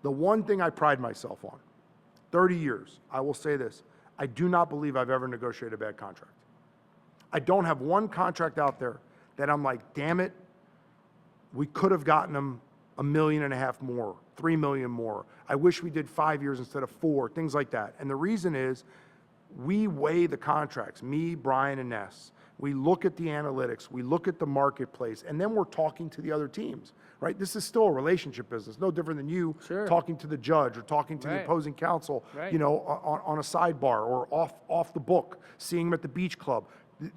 The one thing I pride myself on, 30 years, I will say this, I do not believe I've ever negotiated a bad contract. I don't have one contract out there that I'm like, damn it, we could have gotten them $1.5 million more, $3 million more. I wish we did 5 years instead of 4, things like that. And the reason is we weigh the contracts, me, Brian, and Ness. We look at the analytics, we look at the marketplace, and then we're talking to the other teams, right? This is still a relationship business, no different than you talking to the judge or talking to the opposing counsel, you know, on a sidebar or off the book, seeing them at the beach club.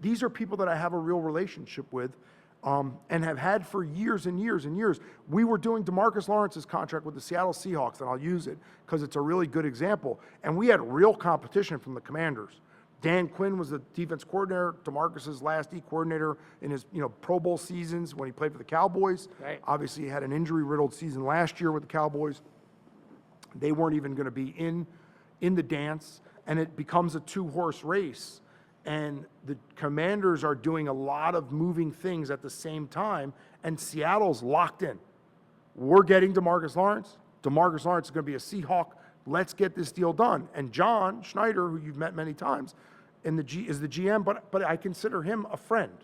These are people that I have a real relationship with and have had for years and years and years. We were doing DeMarcus Lawrence's contract with the Seattle Seahawks, and I'll use it because it's a really good example. And we had real competition from the Commanders. Dan Quinn was the defense coordinator, DeMarcus's last D coordinator in his Pro Bowl seasons when he played for the Cowboys. Obviously, he had an injury-riddled season last year with the Cowboys. They weren't even going to be in the dance, and it becomes a two-horse race. And the Commanders are doing a lot of moving things at the same time, and Seattle's locked in. We're getting DeMarcus Lawrence. DeMarcus Lawrence is going to be a Seahawk. Let's get this deal done. And John Schneider, who you've met many times, is the GM, but I consider him a friend.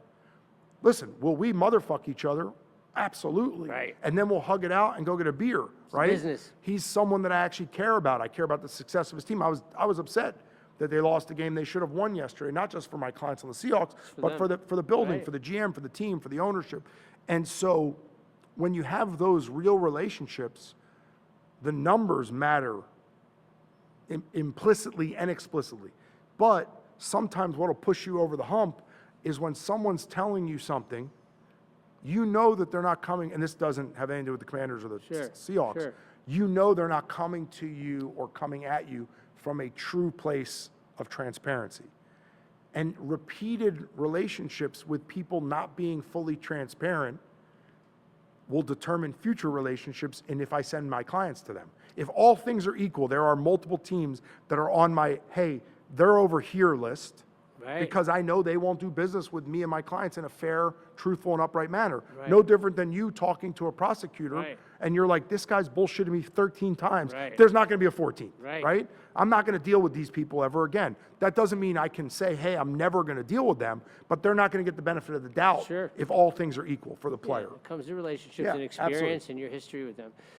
Listen, will we motherfuck each other? Absolutely. And then we'll hug it out and go get a beer, right? Business. He's someone that I actually care about. I care about the success of his team. I was upset that they lost a game they should have won yesterday, not just for my clients on the Seahawks, but for the building, for the GM, for the team, for the ownership. And so when you have those real relationships, the numbers matter implicitly and explicitly. But sometimes what'll push you over the hump is when someone's telling you something, you know that they're not coming, and this doesn't have anything to do with the Commanders or the Seahawks. You know they're not coming to you or coming at you from a true place of transparency. And repeated relationships with people not being fully transparent will determine future relationships and if I send my clients to them. If all things are equal, there are multiple teams that are on my, hey, they're over here list, because I know they won't do business with me and my clients in a fair, truthful, and upright manner. No different than you talking to a prosecutor and you're like, this guy's bullshitting me 13 times. There's not going to be a 14th, right? I'm not going to deal with these people ever again. That doesn't mean I can say, hey, I'm never going to deal with them, but they're not going to get the benefit of the doubt if all things are equal for the player. It comes to relationships and experience and your history with them.